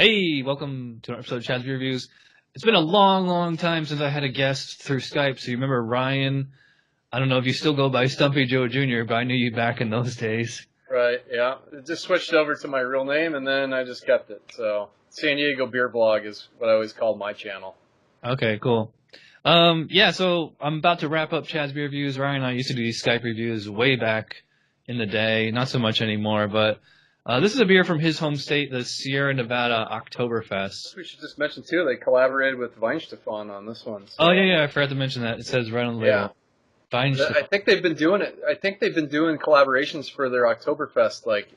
Hey, welcome to an episode of Chad's Beer Reviews. It's been a long time since I had a guest through Skype, so you remember Ryan? I don't know if you still go by Stumpy Joe Jr., but I knew you back in those days. Right, yeah. It just switched over to my real name, and then I just kept it. So, San Diego Beer Blog is what I always called my channel. Okay, cool. So I'm about to wrap up Chad's Beer Reviews. Ryan and I used to do these Skype reviews way back in the day, not so much anymore, but this is a beer from his home state, the Sierra Nevada Oktoberfest. We should just mention, too, they collaborated with Weihenstephan on this one. So. Oh, yeah, I forgot to mention that. It says right on the label. Yeah. I think they've been doing it. I think they've been doing collaborations for their Oktoberfest, like,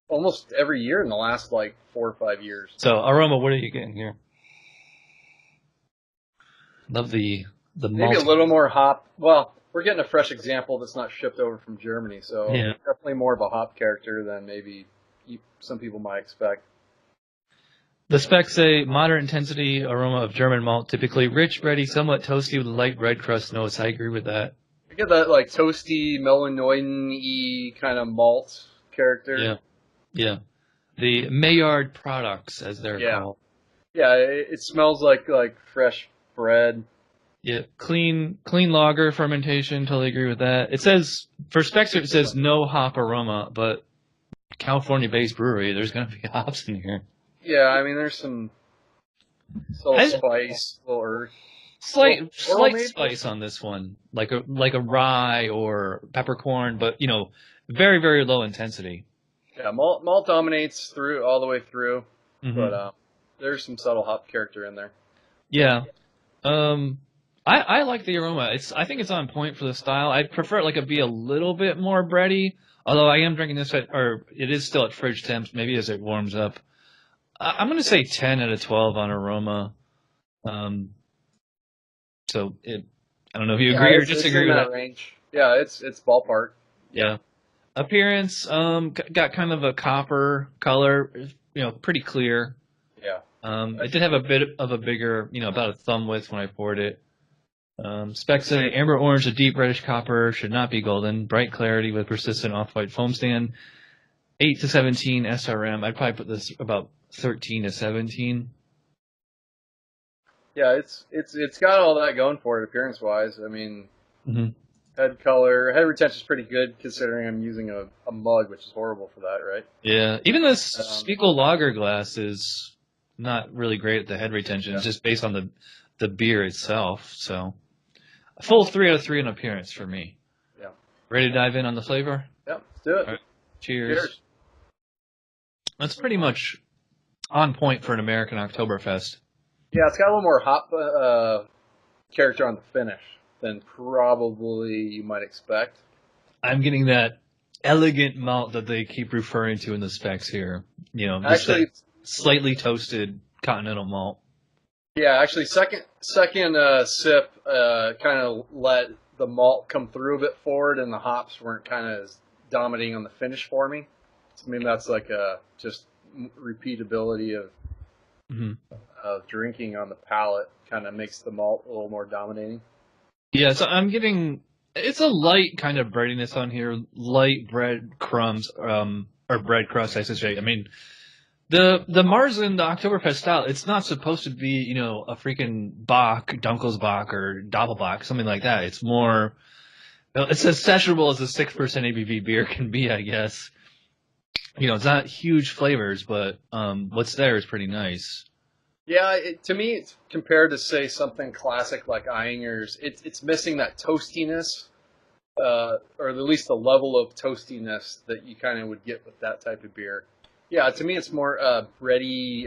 almost every year in the last, 4 or 5 years. So, aroma, what are you getting here? Love the malt. Maybe a little more hop. Well, we're getting a fresh example that's not shipped over from Germany, so definitely more of a hop character than maybe some people might expect. The specs say moderate intensity aroma of German malt, typically rich, bready, somewhat toasty with a light bread crust notes. I agree with that. I get that toasty, 𝓕𝓼𝓬𝓻𝓲𝓷 kind of malt character. Yeah. The Maillard products, as they're called. Yeah, it smells like fresh bread. Yeah, clean lager fermentation. Totally agree with that. It says for specs it says no hop aroma, but California-based brewery, there's going to be hops in here. Yeah, I mean there's some little spice, little earth. Slight spice on this one, like a rye or peppercorn, but very, very low intensity. Yeah, malt dominates all the way through, but there's some subtle hop character in there. Yeah, I like the aroma. I think it's on point for the style. I'd prefer it to be a little bit more bready. Although I am drinking this it is still at fridge temps. Maybe as it warms up. I'm going to say 10 out of 12 on aroma. So I don't know if you agree or disagree with that range. Yeah, it's ballpark. Yeah. Appearance, got kind of a copper color, pretty clear. Yeah. It did have a bit of a bigger, about a thumb width when I poured it. Specs say amber orange to deep reddish copper, should not be golden, bright clarity with persistent off-white foam stand, 8 to 17 SRM. I'd probably put this about 13 to 17. Yeah, it's got all that going for it appearance-wise. I mean, head retention is pretty good considering I'm using a mug, which is horrible for that, right? Yeah, even this Spiegel lager glass is not really great at the head retention. It's just based on the beer itself. So, a full 3 out of 3 in appearance for me. Yeah. Ready to dive in on the flavor? Yeah, let's do it. All right. Cheers. That's pretty much on point for an American Oktoberfest. Yeah, it's got a little more hop character on the finish than probably you might expect. I'm getting that elegant malt that they keep referring to in the specs here. Actually, slightly toasted continental malt. Yeah, actually, second sip kind of let the malt come through a bit forward, and the hops weren't kind of as dominating on the finish for me. So maybe that's just repeatability of drinking on the palate kind of makes the malt a little more dominating. Yeah, so I'm getting it's a light kind of breadiness on here, light bread crumbs, or bread crust, I should say. I mean, the Marzen, the Oktoberfest style, it's not supposed to be, a freaking Bock, Dunkelsbock, or Doppelbock, something like that. It's more, it's as sessionable as a 6% ABV beer can be, I guess. It's not huge flavors, but what's there is pretty nice. Yeah, to me, it's compared to, say, something classic like 𝗕𝗚𝓏's, it's missing that toastiness, or at least the level of toastiness that you kind of would get with that type of beer. Yeah, to me, it's more bready,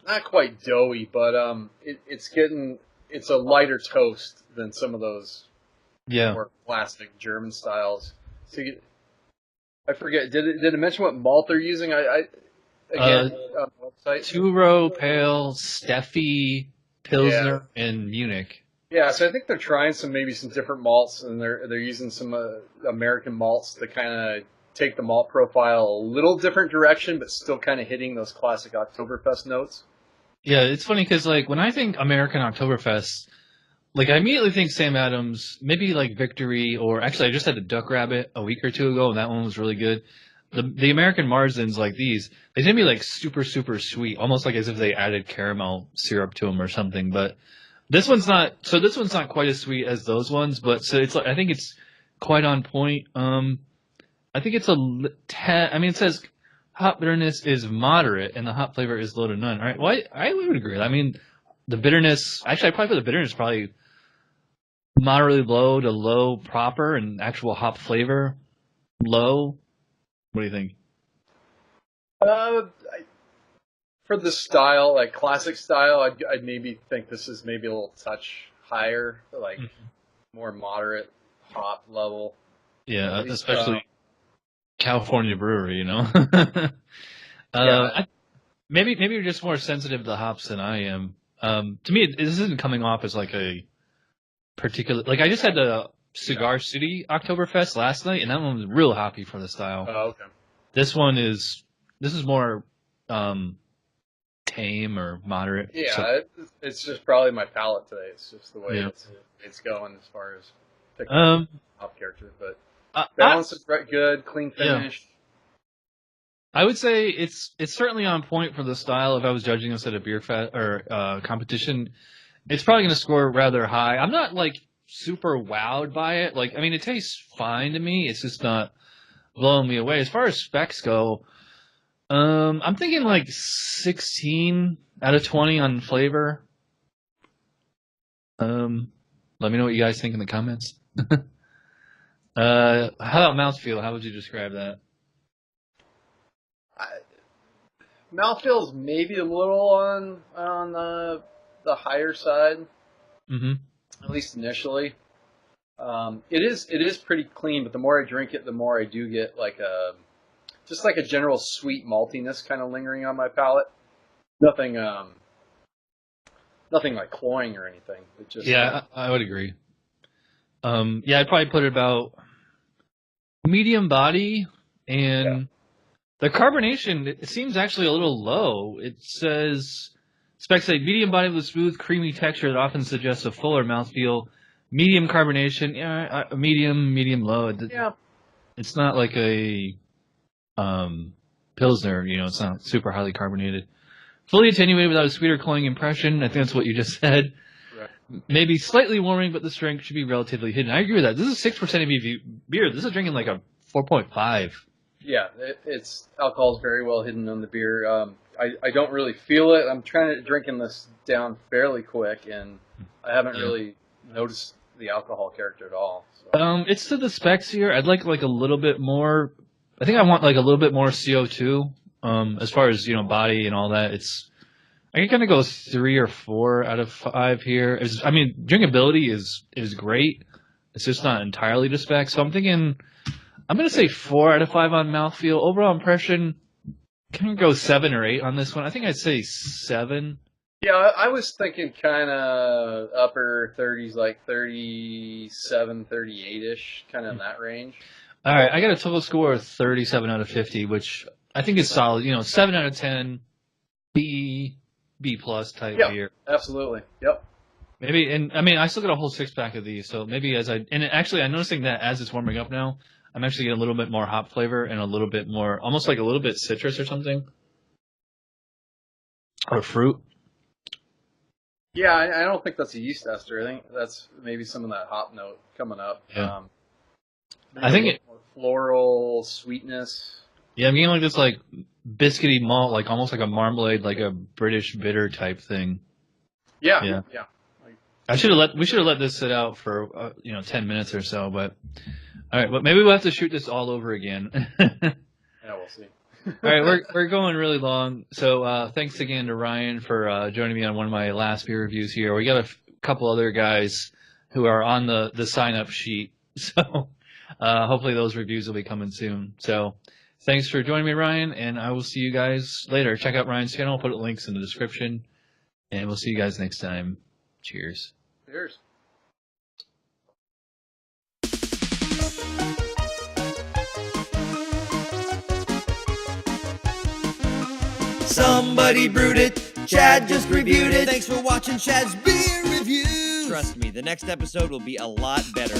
not quite doughy, but it's a lighter toast than some of those more classic German styles. So I forget, did it mention what malt they're using? Again, on the website. 𝗕𝗏𝓼, Pale, Steffi, Pilsner, and Munich. Yeah, so I think they're trying some different malts, and they're using some American malts to kind of take the malt profile a little different direction, but still kind of hitting those classic Oktoberfest notes. Yeah, it's funny because when I think American Oktoberfest, I immediately think Sam Adams, maybe Victory, or actually I just had the Duck Rabbit a week or two ago, and that one was really good. the American Marzens like these, they tend to be like super super sweet, almost like as if they added caramel syrup to them or something. But this one's not. So this one's not quite as sweet as those ones, but so it's like I think it's quite on point. I think it's I mean, it says hop bitterness is moderate and the hop flavor is low to none. All right, well, I would agree with that. I mean, the bitterness. Actually, I probably put the bitterness probably moderately low to low proper, and actual hop flavor low. What do you think? For the style, like classic style, I'd maybe think this is maybe a little touch higher, like more moderate hop level. Yeah, especially California brewery, you know. Maybe you're just more sensitive to hops than I am. To me, this isn't coming off as like a particular. Like I just had the Cigar City Oktoberfest last night, and that one was real hoppy for the style. Oh, okay. This is more tame or moderate. Yeah, so, it's just probably my palate today. It's just the way it's going as far as picking hop character, but balance is good, clean finish. I would say it's certainly on point for the style. If I was judging this at a beer fest or competition, it's probably going to score rather high. I'm not like super wowed by it. Like, I mean, it tastes fine to me. It's just not blowing me away. As far as specs go, I'm thinking like 16 out of 20 on flavor. Let me know what you guys think in the comments. How about mouthfeel? How would you describe that? Mouthfeel's maybe a little on the higher side, at least initially. It is pretty clean, but the more I drink it, the more I do get like a general sweet maltiness kind of lingering on my palate. Nothing like cloying or anything. It just I would agree. I'd probably put it about medium body, and the carbonation, it seems actually a little low. It says, specs say medium body with smooth, creamy texture that often suggests a fuller mouthfeel. Medium carbonation, medium low. It's not like a Pilsner, you know, it's not super highly carbonated. Fully attenuated without a sweet or cloying impression. I think that's what you just said. Right. Maybe slightly warming, but the strength should be relatively hidden. I agree with that. This is 6% ABV beer. This is drinking like a 4.5. Yeah, it's alcohol is very well hidden on the beer. I don't really feel it. I'm trying to drinking this down fairly quick, and I haven't really noticed the alcohol character at all. So. It's to the specs here. I'd like a little bit more. I think I want like a little bit more CO2. As far as body and all that, I can kind of go 3 or 4 out of 5 here. Drinkability is great. It's just not entirely to spec. So I'm thinking I'm gonna say 4 out of 5 on mouthfeel. Overall impression, can I go 7 or 8 on this one? I think I'd say 7. Yeah, I was thinking kind of upper 30s, like 37, 38-ish, kind of in that range. All right, I got a total score of 37 out of 50, which I think is solid. 7 out of 10, B plus type beer. Absolutely. Yep. Maybe, and I still got a whole 6-pack of these, so maybe I'm noticing that as it's warming up now, I'm actually getting a little bit more hop flavor and a little bit more, almost like a little bit citrus or something, or fruit. Yeah, I don't think that's a yeast ester. I think that's maybe some of that hop note coming up. Yeah. I think more floral sweetness. Yeah, I'm getting like this like biscuity malt, like almost like a marmalade, like a British bitter type thing. Yeah. We should have let this sit out for 10 minutes or so, but all right, but maybe we'll have to shoot this all over again. Yeah, we'll see. All right, we're going really long, so thanks again to Ryan for joining me on one of my last beer reviews here. We got a couple other guys who are on the sign up sheet, so hopefully those reviews will be coming soon. So thanks for joining me, Ryan, and I will see you guys later. Check out Ryan's channel. I'll put links in the description, and we'll see you guys next time. Cheers. Cheers. Somebody brewed it, Chad just reviewed it. Thanks for watching Chad's Beer Review. Trust me, the next episode will be a lot better.